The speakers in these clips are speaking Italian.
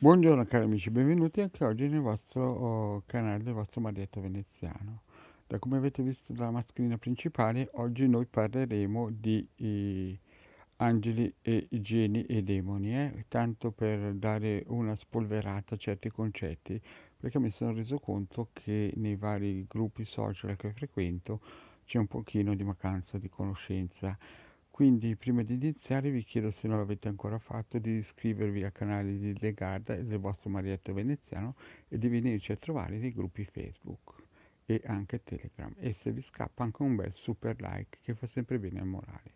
Buongiorno cari amici, benvenuti anche oggi nel vostro canale del vostro Marietta Veneziano. Da come avete visto dalla mascherina principale, oggi noi parleremo di angeli e geni e demoni, tanto per dare una spolverata a certi concetti, perché mi sono reso conto che nei vari gruppi social che frequento c'è un pochino di mancanza di conoscenza. Quindi, prima di iniziare, vi chiedo, se non l'avete ancora fatto, di iscrivervi al canale di Legarda e del vostro Marietto Veneziano e di venirci a trovare nei gruppi Facebook e anche Telegram. E se vi scappa, anche un bel super like che fa sempre bene al morale.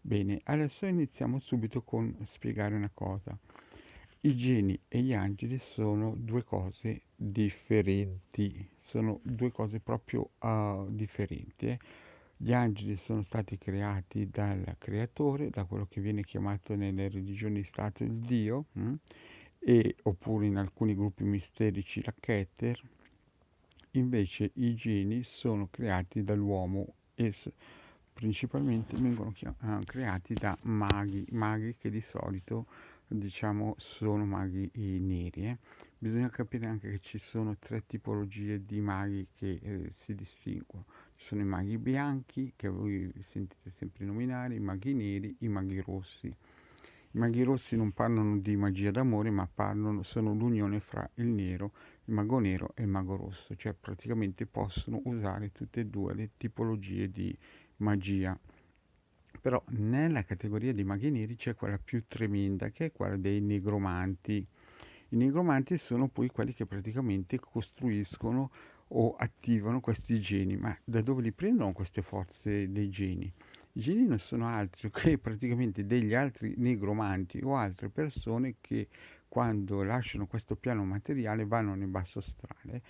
Bene, adesso iniziamo subito con spiegare una cosa. I geni e gli angeli sono due cose differenti, sono due cose proprio differenti. Gli angeli sono stati creati dal creatore, da quello che viene chiamato nelle religioni Stato il Dio, oppure in alcuni gruppi misterici la Keter. Invece i geni sono creati dall'uomo e principalmente vengono creati da maghi che di solito diciamo sono maghi neri. Bisogna capire anche che ci sono tre tipologie di maghi che si distinguono. Ci sono i maghi bianchi, che voi sentite sempre nominare, i maghi neri, i maghi rossi. I maghi rossi non parlano di magia d'amore, ma sono l'unione fra il nero, il mago nero e il mago rosso, cioè praticamente possono usare tutte e due le tipologie di magia. Però nella categoria dei maghi neri c'è quella più tremenda, che è quella dei negromanti. I negromanti sono poi quelli che praticamente costruiscono o attivano questi geni. Ma da dove li prendono queste forze dei geni? I geni non sono altro che praticamente degli altri negromanti o altre persone che quando lasciano questo piano materiale vanno nel basso astrale,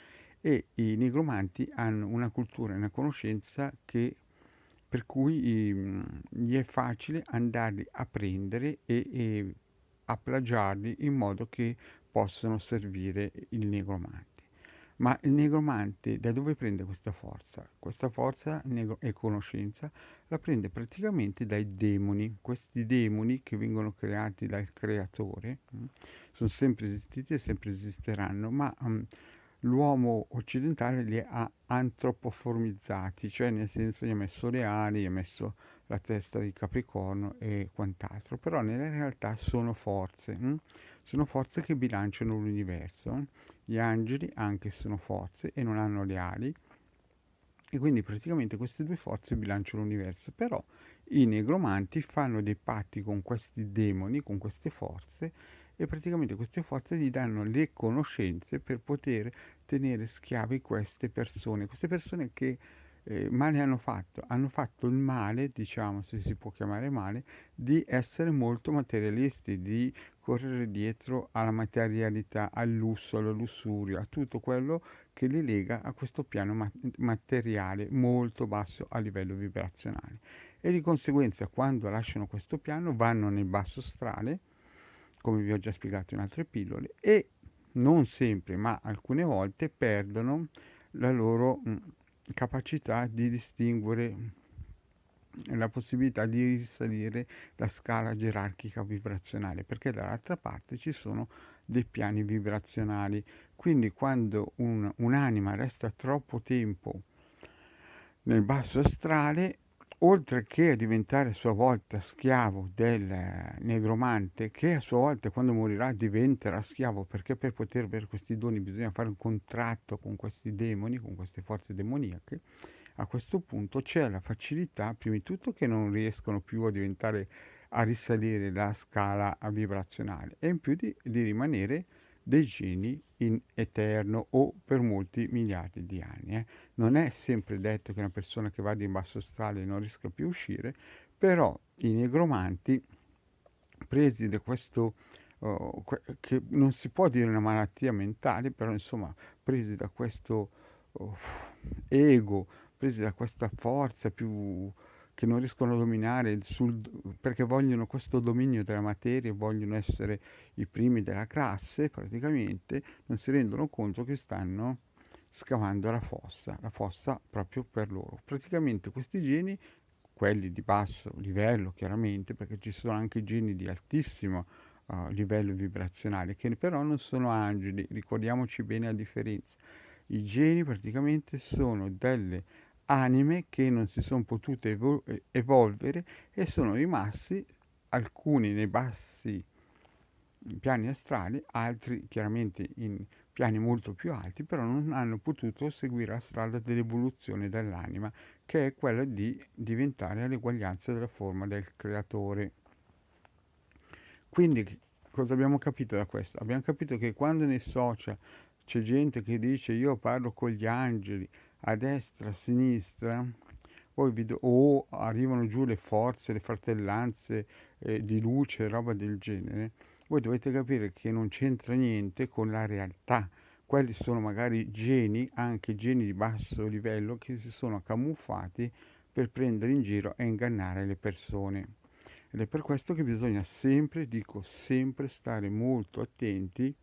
e i negromanti hanno una cultura e una conoscenza per cui gli è facile andarli a prendere e a plagiarli in modo che possano servire il negromante. Ma il negromante da dove prende questa forza? Questa forza e conoscenza la prende praticamente dai demoni. Questi demoni che vengono creati dal creatore sono sempre esistiti e sempre esisteranno, ma l'uomo occidentale li ha antropoformizzati, cioè nel senso gli ha messo le ali, gli ha messo la testa di Capricorno e quant'altro, però nella realtà sono forze che bilanciano l'universo. Gli angeli anche sono forze e non hanno le ali, e quindi praticamente queste due forze bilanciano l'universo, però i negromanti fanno dei patti con questi demoni, con queste forze, e praticamente queste forze gli danno le conoscenze per poter tenere schiavi queste persone che male hanno fatto il male, diciamo, se si può chiamare male, di essere molto materialisti, di correre dietro alla materialità, al lusso, alla lussuria, a tutto quello che li lega a questo piano materiale molto basso a livello vibrazionale. E di conseguenza, quando lasciano questo piano, vanno nel basso astrale, come vi ho già spiegato in altre pillole, e non sempre, ma alcune volte perdono la loro capacità di distinguere, la possibilità di risalire la scala gerarchica vibrazionale, perché dall'altra parte ci sono dei piani vibrazionali. Quindi quando un'anima resta troppo tempo nel basso astrale, oltre che a diventare a sua volta schiavo del negromante, che a sua volta quando morirà diventerà schiavo, perché per poter avere questi doni bisogna fare un contratto con questi demoni, con queste forze demoniache. A questo punto c'è la facilità, prima di tutto, che non riescono più a risalire la scala vibrazionale, e in più di rimanere dei geni in eterno o per molti miliardi di anni. Non è sempre detto che una persona che vada in basso astrale non riesca più a uscire, però i negromanti, presi da questo, che non si può dire una malattia mentale, però insomma, presi da questo oh, ego, presi da questa forza più che non riescono a dominare perché vogliono questo dominio della materia, vogliono essere i primi della classe, praticamente non si rendono conto che stanno scavando la fossa proprio per loro. Praticamente questi geni, quelli di basso livello chiaramente, perché ci sono anche geni di altissimo livello vibrazionale, che però non sono angeli, ricordiamoci bene la differenza. I geni praticamente sono delle anime che non si sono potute evolvere e sono rimasti alcuni nei bassi piani astrali, altri chiaramente in piani molto più alti, però non hanno potuto seguire la strada dell'evoluzione dell'anima, che è quella di diventare all'eguaglianza della forma del creatore. Quindi cosa abbiamo capito da questo? Abbiamo capito che quando nei social c'è gente che dice io parlo con gli angeli a destra, a sinistra, o arrivano giù le forze, le fratellanze di luce, roba del genere, voi dovete capire che non c'entra niente con la realtà. Quelli sono magari geni, anche geni di basso livello, che si sono camuffati per prendere in giro e ingannare le persone. Ed è per questo che bisogna sempre, dico sempre, stare molto attenti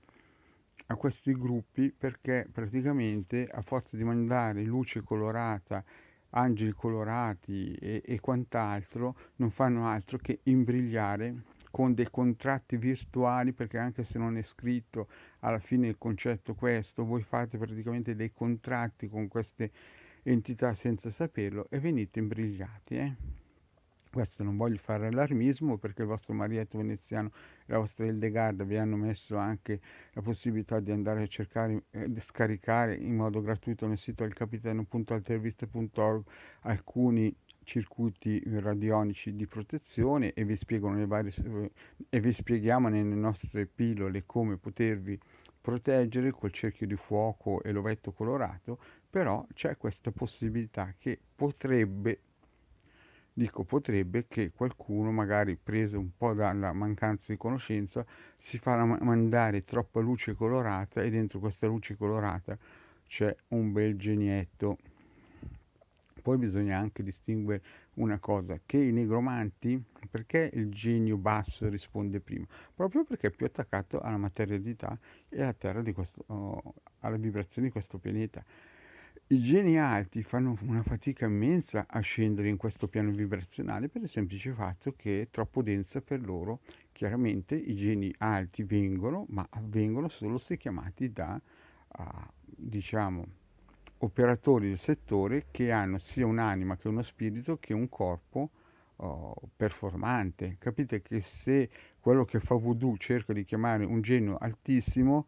a questi gruppi, perché praticamente a forza di mandare luce colorata, angeli colorati e quant'altro, non fanno altro che imbrigliare con dei contratti virtuali, perché anche se non è scritto alla fine il concetto questo, voi fate praticamente dei contratti con queste entità senza saperlo e venite imbrigliati. Questo non voglio fare allarmismo, perché il vostro Marietto Veneziano e la vostra Hildegard vi hanno messo anche la possibilità di andare a cercare di scaricare in modo gratuito nel sito del capitano.alterviste.org alcuni circuiti radionici di protezione, e vi spiegano le varie e vi spieghiamo nelle nostre pillole come potervi proteggere col cerchio di fuoco e l'ovetto colorato. Però c'è questa possibilità che potrebbe, dico potrebbe, che qualcuno, magari preso un po' dalla mancanza di conoscenza, si farà mandare troppa luce colorata, e dentro questa luce colorata c'è un bel genietto. Poi bisogna anche distinguere una cosa, che i negromanti, perché il genio basso risponde prima? Proprio perché è più attaccato alla materialità e alla terra di questo, alla vibrazione di questo pianeta. I geni alti fanno una fatica immensa a scendere in questo piano vibrazionale, per il semplice fatto che è troppo densa per loro. Chiaramente i geni alti vengono, ma vengono solo se chiamati da, diciamo, operatori del settore che hanno sia un'anima che uno spirito che un corpo performante. Capite che se quello che fa voodoo cerca di chiamare un genio altissimo,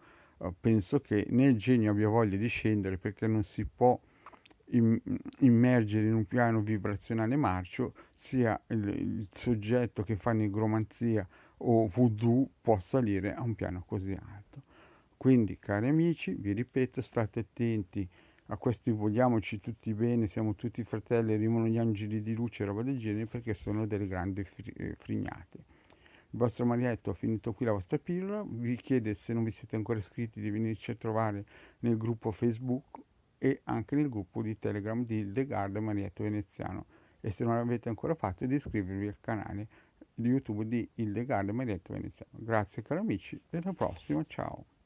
penso che né il genio abbia voglia di scendere, perché non si può immergere in un piano vibrazionale marcio, sia il soggetto che fa nigromanzia o voodoo può salire a un piano così alto. Quindi, cari amici, vi ripeto, state attenti a questi vogliamoci tutti bene, siamo tutti fratelli, arrivano gli angeli di luce e roba del genere, perché sono delle grandi frignate. Il vostro Marietto ha finito qui la vostra pillola, vi chiede, se non vi siete ancora iscritti, di venirci a trovare nel gruppo Facebook e anche nel gruppo di Telegram di Hildegard e Marietto Veneziano, e se non l'avete ancora fatto, di iscrivervi al canale di YouTube di Hildegard e Marietto Veneziano. Grazie cari amici, e alla prossima, ciao!